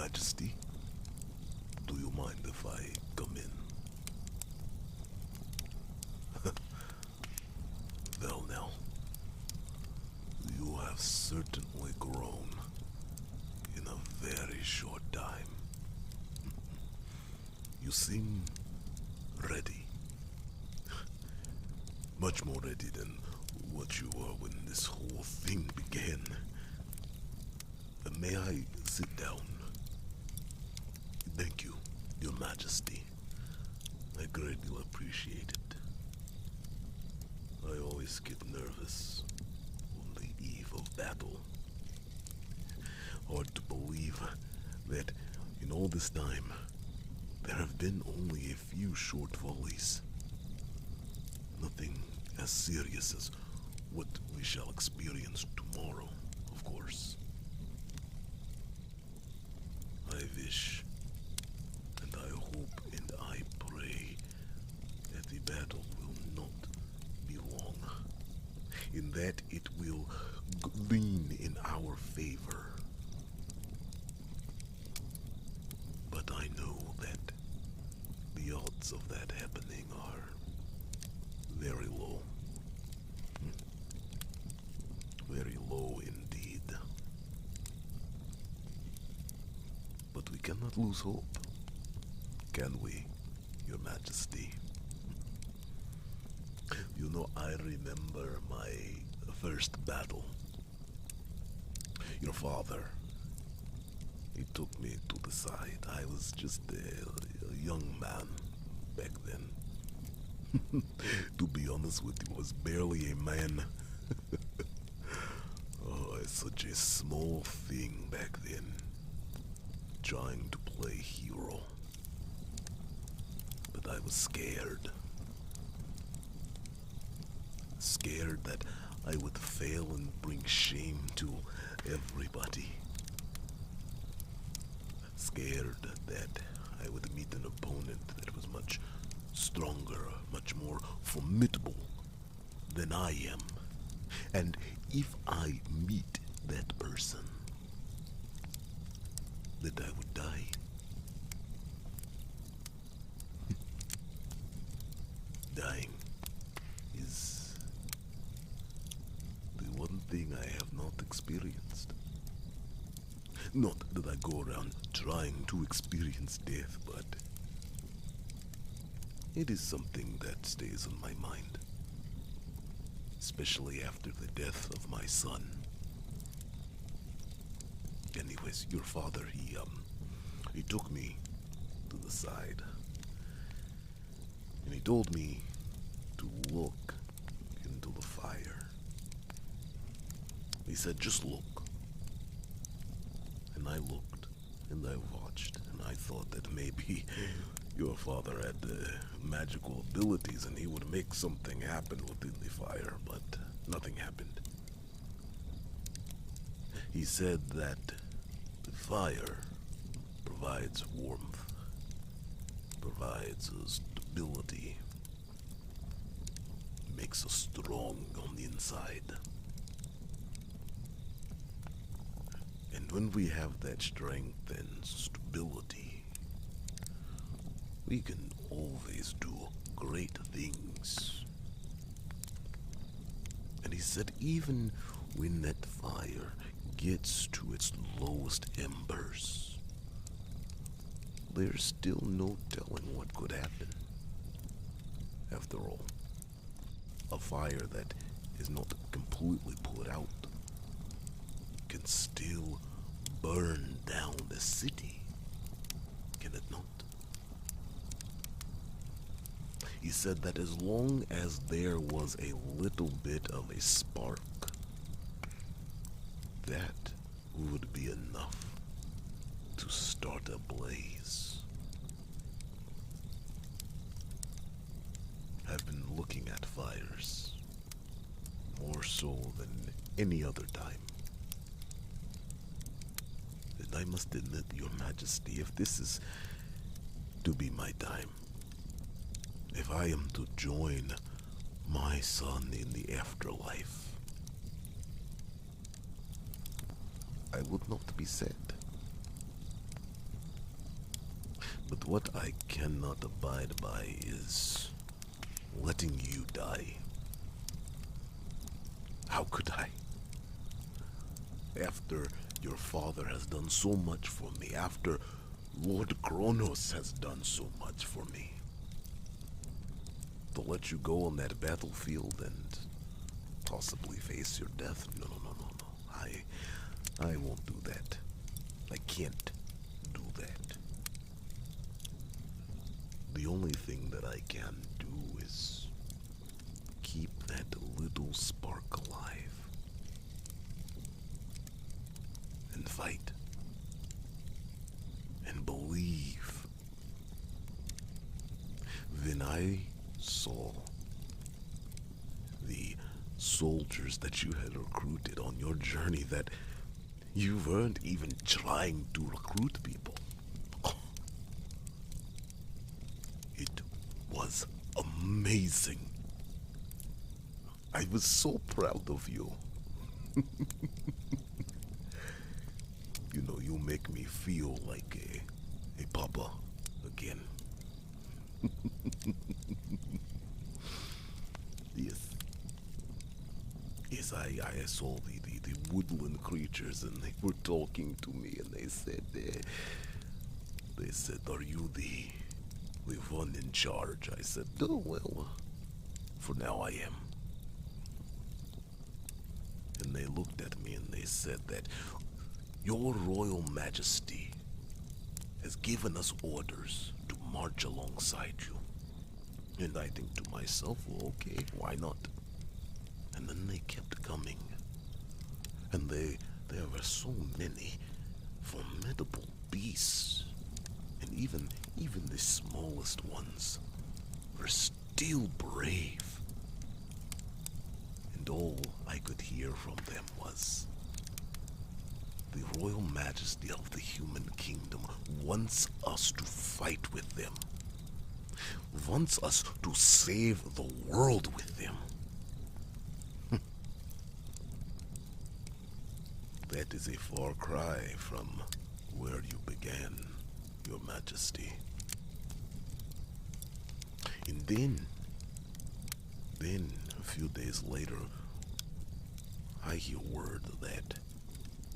Majesty, do you mind if I come in? Well now, you have certainly grown in a very short time. You seem ready. Much more ready than what you were when this whole thing began. May I sit down? Thank you, Your Majesty. I greatly appreciate it. I always get nervous on the eve of battle. Hard to believe that in all this time, there have been only a few short volleys. Nothing as serious as what we shall experience tomorrow, of course. I wish, and I hope, and I pray that the battle will not be long, in that it will lean in our favor. But I know that the odds of that happening are very low. Very low indeed. But we cannot lose hope, can we, Your Majesty? You know, I remember my first battle. Your father, he took me to the side. I was just a young man back then. To be honest with you, I was barely a man. Oh, it's such a small thing back then, trying to play hero. But I was scared. Scared that I would fail and bring shame to everybody. Scared that I would meet an opponent that was much stronger, much more formidable than I am. And if I meet that person, that I would die. Dying is the one thing I have not experienced. Not that I go around trying to experience death, but it is something that stays on my mind. Especially after the death of my son. Anyways, your father, he took me to the side. And he told me to look into the fire. He said, just look. And I looked, and I watched, and I thought that maybe your father had magical abilities and he would make something happen within the fire, but nothing happened. He said that the fire provides warmth, provides stability, makes us strong on the inside. And when we have that strength and stability, we can always do great things. And he said even when that fire gets to its lowest embers, there's still no telling what could happen. After all, a fire that is not completely put out can still burn down the city, can it not? He said that as long as there was a little bit of a spark, that would be enough to start a blaze. I've been looking at fires more so than any other time. And I must admit, Your Majesty, if this is to be my time, if I am to join my son in the afterlife, I would not be sad. But what I cannot abide by is letting you die. How could I? After your father has done so much for me, after Lord Kronos has done so much for me, to let you go on that battlefield and possibly face your death? No. I won't do that. I can't do that. The only thing that I can do is keep that little spark alive and fight and believe. Then I saw the soldiers that you had recruited on your journey, that you weren't even trying to recruit people. It was amazing. I was so proud of you. You know, you make me feel like a papa again. Yes, I saw the woodland creatures, and they were talking to me, and they said, are you the one in charge? I said, oh, well, for now I am. And they looked at me and they said that your Royal Majesty has given us orders to march alongside you. And I think to myself, well, okay, why not? And then they kept coming. And there were so many formidable beasts. And even the smallest ones were still brave. And all I could hear from them was, the Royal Majesty of the human kingdom wants us to fight with them. Wants us to save the world with them. That is a far cry from where you began, Your Majesty. And then, a few days later, I hear word that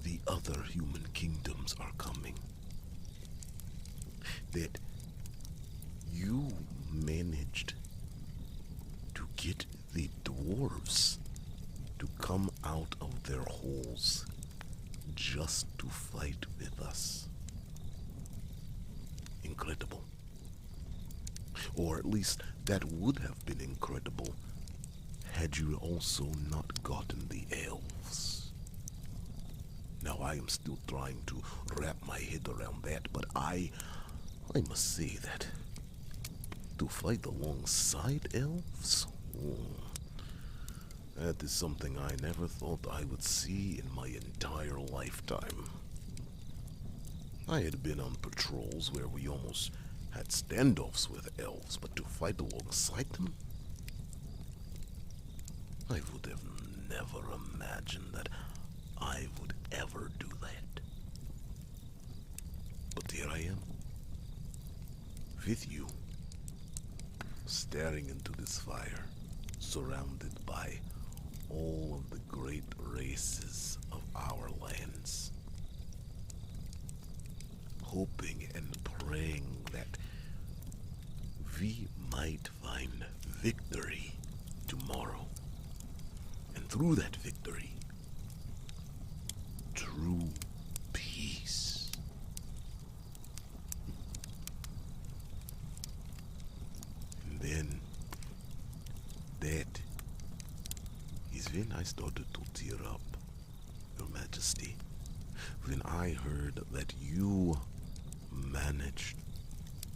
the other human kingdoms are coming. That you managed to get the dwarves to come out of their holes just to fight with us. Incredible. Or at least that would have been incredible had you also not gotten the elves. Now I am still trying to wrap my head around that, but I must say that to fight alongside elves, that is something I never thought I would see in my entire lifetime. I had been on patrols where we almost had standoffs with elves, but to fight alongside them? I would have never imagined that I would ever do that. But here I am, with you, staring into this fire, surrounded by all of the great races of our lands, hoping and praying that we might find victory tomorrow, and through that victory, true peace. And then that is when I started to tear up, Your Majesty, when I heard that you managed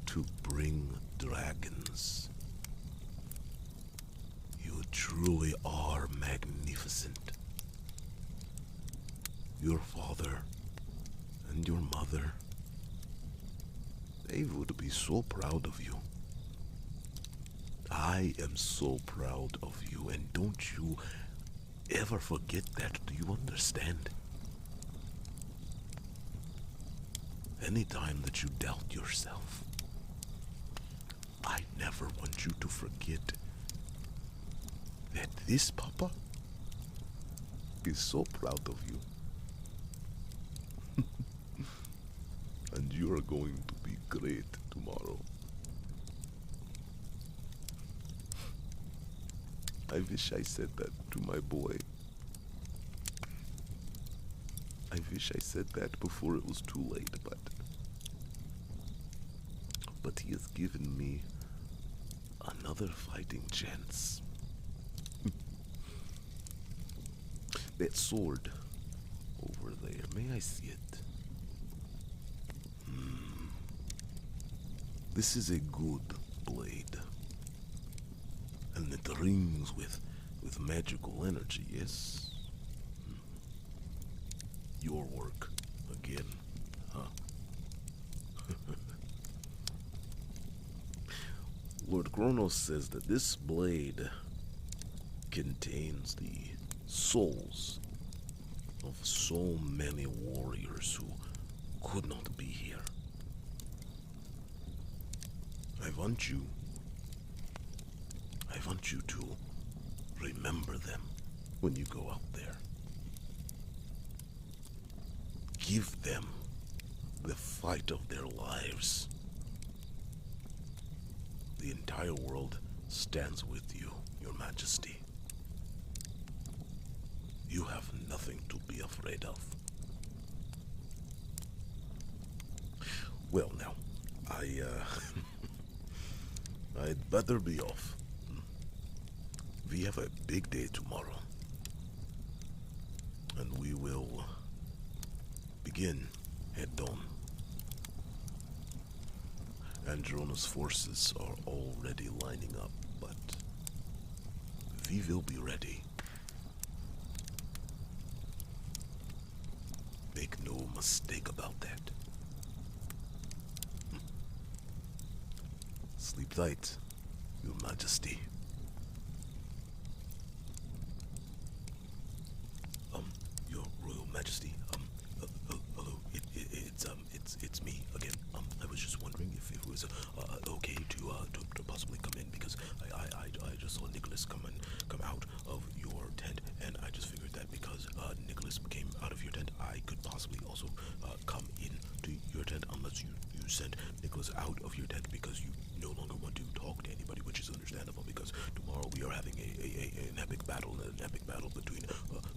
to bring dragons. You truly are magnificent. Your father and your mother, they would be so proud of you. I am so proud of you, and don't you ever forget that. Do you understand? Anytime that you doubt yourself, I never want you to forget that this Papa is so proud of you. And you are going to be great tomorrow. I wish I said that to my boy. I wish I said that before it was too late, but he has given me another fighting chance. That sword over there, may I see it? This is a good blade. And it rings with magical energy, yes? Your work again, huh? Lord Kronos says that this blade contains the souls of so many warriors who could not be here. I want you to remember them when you go out there. Give them the fight of their lives. The entire world stands with you, Your Majesty. You have nothing to be afraid of. Well, now, I'd better be off. We have a big day tomorrow, and we will begin at dawn. Androna's forces are already lining up, but we will be ready. Make no mistake about that. Sleep tight, Your Majesty. Your Royal Majesty. Hello. It's me again. I was just wondering if it was okay to possibly come in, because I just saw Nicholas come out of your tent, and I just figured that because Nicholas came out of your tent, I could possibly also come into your tent, unless you sent Nicholas out of your tent because you no longer want to talk to anybody, which is understandable, because tomorrow we are having an epic battle between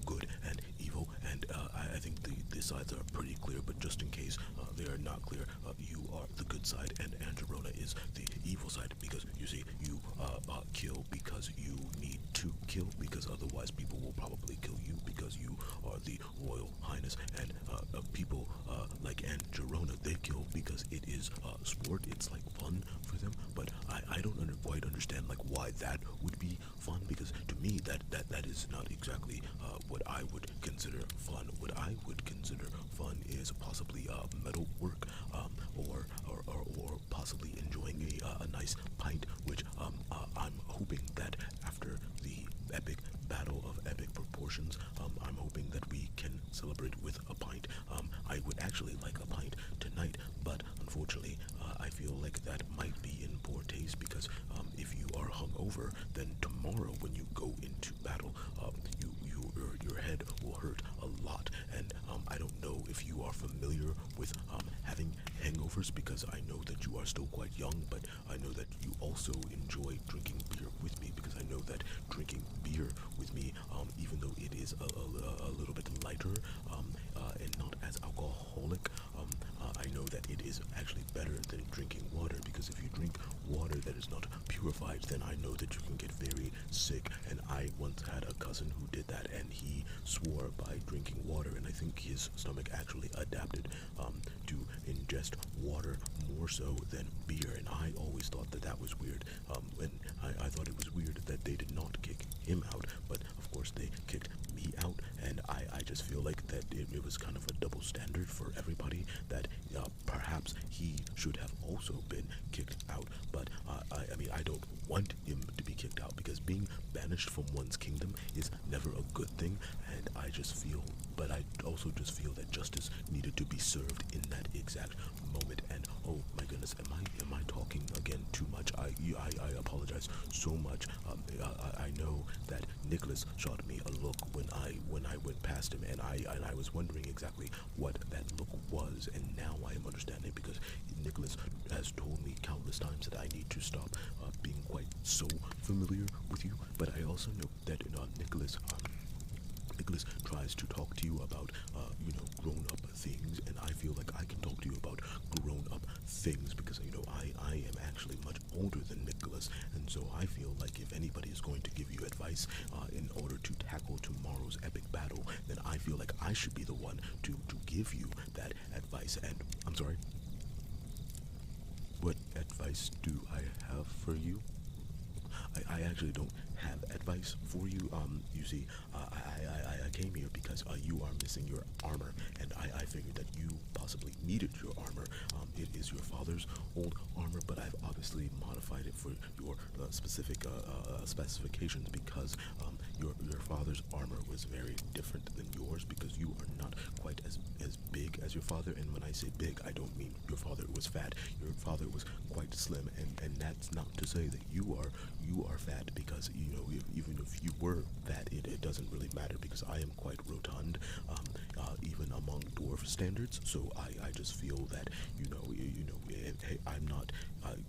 good and evil, and I think the sides are pretty clear, but just in case they are not clear, you are the good side and Angerona is the evil side, because you see, you kill because you need to kill, because otherwise people will probably kill you, because you are the Royal Highness, and people like Angerona, they kill because it is sport, it's like fun for them, but I don't quite understand like why that would be fun, because to me that is not exactly what I would consider fun. What I would consider fun is possibly metal work, or possibly enjoying a nice pint, which I'm hoping that after the epic battle of epic proportions, I'm hoping that we can celebrate with a pint. I would actually like a pint tonight, but unfortunately, I feel like that might be in poor taste, because if you are hungover, then tomorrow when you go into battle, your head will hurt a lot, and I don't know if you are familiar with having hangovers, because I know that you are still quite young, but I know that you also enjoy drinking beer with me, because I know that drinking beer with me, even though it is a little bit lighter and not as alcoholic, I know that it is actually better than drinking water, because if you drink water that is not purified, then I know that you can get very sick, and I once had a cousin who did that, and he swore by drinking water, and I think his stomach actually adapted to ingest water more so than beer, and I always thought that was weird, and I thought it was weird that they did not kick him out, but of course they kicked me out, and I just feel like that it was kind of a double standard for everybody, that perhaps he should have also been kicked out, but I mean, I don't want him to be kicked out, because being banished from one's kingdom is never a good thing, and I also just feel that justice needed to be served in that exact moment. And oh my goodness, am I talking again too much? I apologize so much. I know that Nicholas shot me a look when I went past him, and I was wondering exactly what that look was, and now I am understanding, because Nicholas has told me countless times that I need to stop being quite so familiar with you. But I also know that Nicholas tries to talk to you about, grown-up things, and I feel like I can talk to you about grown-up things because, I am actually much older than Nicholas, and so I feel like if anybody is going to give you advice in order to tackle tomorrow's epic battle, then I feel like I should be the one to give you that advice. And I'm sorry, what advice do I have for you? I actually don't have advice for you. You see, I came here because you are missing your armor, and I figured that you possibly needed your armor. It is your father's old armor, but I've obviously modified it for your specific specifications, because your father's armor was very different than yours, because you are not quite as big as your father. And when I say big, I don't mean your father was fat. Your father was quite slim, and that's not to say that you are fat, because even if you were fat, it doesn't really matter, because I am quite rotund, even among dwarf standards. So I just feel that I'm not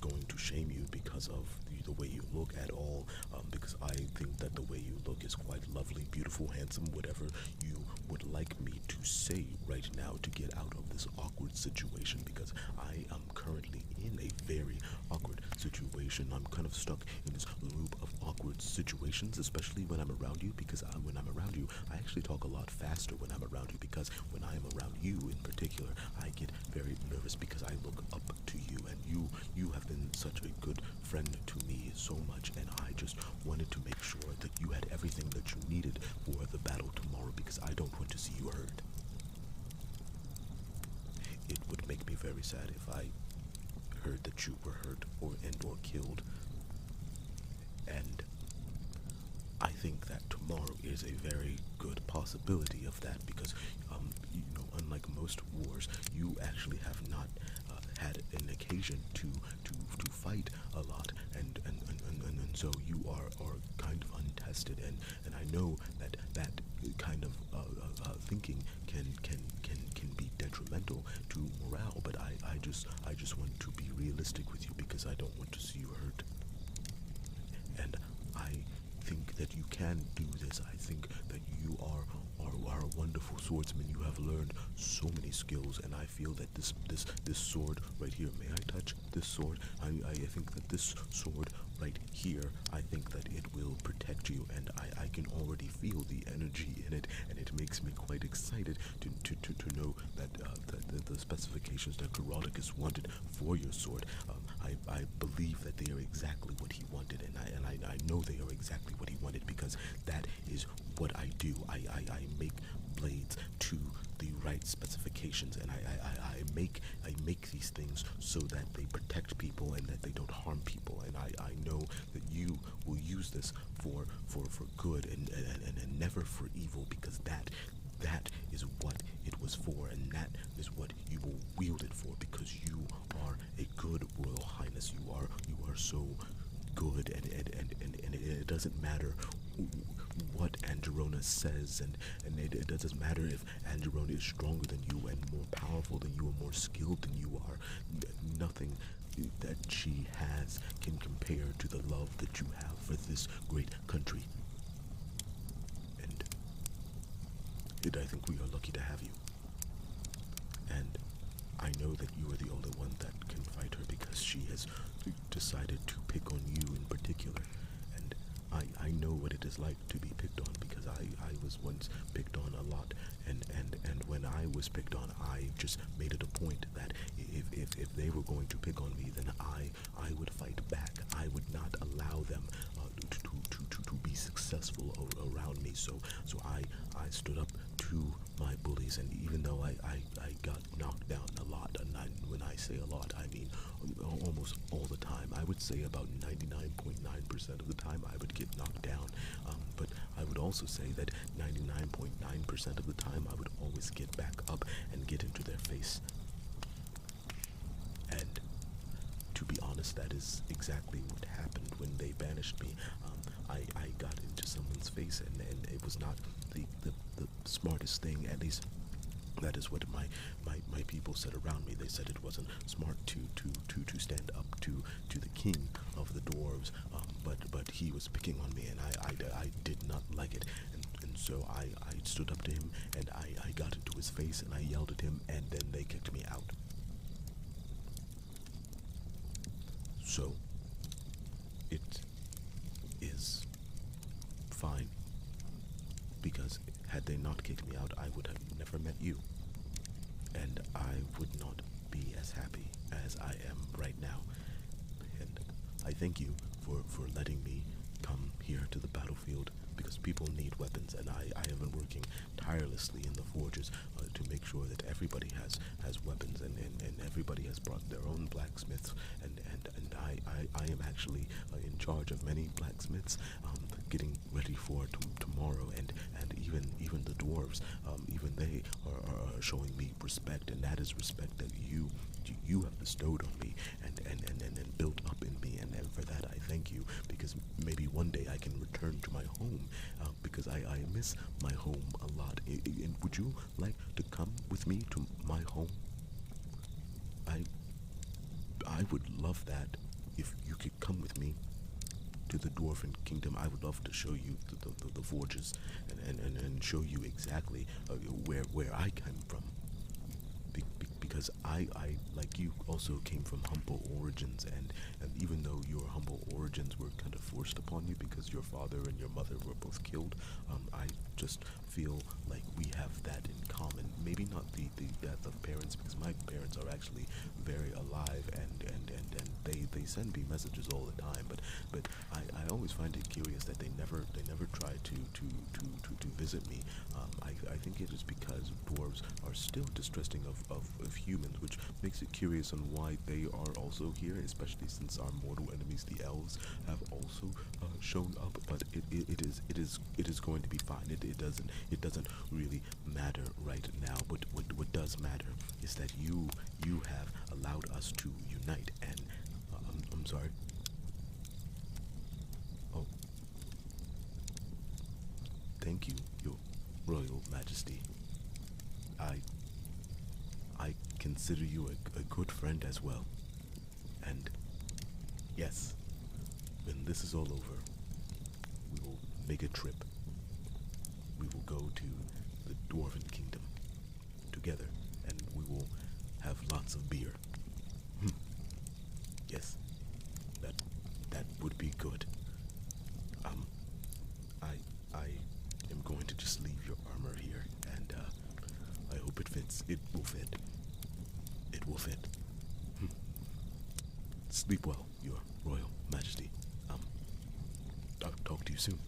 going to shame you because of the way you look at all, because I think that the way you look is quite lovely, beautiful, handsome, whatever you would like me to say right now to get out of this awkward situation, because I am currently in a very awkward situation. I'm kind of stuck in this loop of awkward situations, especially when I'm around you, because when I'm around you, I actually talk a lot faster when I'm around you, because when I am around you in particular, I get very nervous because I look up to you, and you have been such a good friend to me so much, and I just wanted to make sure that you had everything that you needed for the battle tomorrow, because I don't want to see you hurt. It would make me very sad if I heard that you were hurt or killed, and I think that tomorrow is a very good possibility of that, because unlike most wars, you actually have not had an occasion to fight a lot, and so you are kind of untested, and I know that kind of thinking can be detrimental to morale, but I just want to be realistic with you, because I don't want to see you hurt. And I think that you can do this. I think that you are a wonderful swordsman. You have learned so many skills, and I feel that this sword right here, may I touch this sword? I think that this sword right here, I think that it will protect you, and I can already feel the energy in it, and it makes me quite excited to know that the specifications that Chronicles wanted for your sword, I believe that they are exactly what he wanted, and I know they are exactly what he wanted, because that is what I do. I make blades to the right specifications, and I make these things so that they protect people and that they don't harm people, and I know that you will use this for good and never for evil, because that is what it was for, and that is what you will wield it for, because you are a good royal highness. You are so good, and it doesn't matter what Angerona says, and it doesn't matter if Angerona is stronger than you and more powerful than you and more skilled than you are. Nothing that she has can compare to the love that you have for this great country. And I think we are lucky to have you. And I know that you are the only one that can fight her, because she has decided to pick on you in particular. And I know what it is like to be picked on, because I was once picked on a lot, and when I was picked on, I just made it a point that if they were going to pick on me, then I would fight back. I would not allow them to be successful around me. So I stood up to my bullies, and even though I got knocked down a lot, and when I say a lot, I mean almost all the time. I would say about 99.9% of the time I would get knocked down, but I would also say that 99.9% of the time I would always get back up and get into their face. yes, that is exactly what happened when they banished me. I got into someone's face, and it was not the smartest thing, at least that is what my people said around me. They said it wasn't smart to stand up to the king of the dwarves, but he was picking on me, and I did not like it, and so I stood up to him, and I got into his face, and I yelled at him, and then they kicked me out. So, it is fine, because had they not kicked me out, I would have never met you, and I would not be as happy as I am right now. And I thank you for letting me come here to the battlefield, because people need weapons, and I have been working tirelessly in the forges to make sure that everybody has weapons, and everybody has brought their own blacksmiths, and I am actually in charge of many blacksmiths, getting ready for tomorrow, and even the dwarves, even they are showing me respect, and that is respect that you have bestowed on me, and built up in me, and for that I thank you, because maybe one day I can return to my home, because I miss my home a lot. And would you like to come with me to my home? I would love that if you could come with me to the Dwarven Kingdom. I would love to show you the forges, and show you exactly where I came from. Because I, like you, also came from humble origins, and even though your humble origins were kind of forced upon you because your father and your mother were both killed, I just feel like we have that in common. Maybe not the death of parents, because my parents are actually very alive, and they send me messages all the time, but I always find it curious that they never try to visit me. I think it is because dwarves are still distrusting of humans, which makes it curious on why they are also here, especially since our mortal enemies, the elves, have also shown up. But it is going to be fine. It doesn't really matter right now. But what does matter is that you have allowed us to unite. And I'm sorry. Oh, thank you, Your Royal Majesty. I consider you a good friend as well. And yes, when this is all over, we will make a trip. We will go to the Dwarven Kingdom together, and we will have lots of beer. Yes, that would be good. I am going to just leave your armor here, and I hope it fits. It will fit. It will fit. Sleep well, Your Royal Majesty. I'll talk to you soon.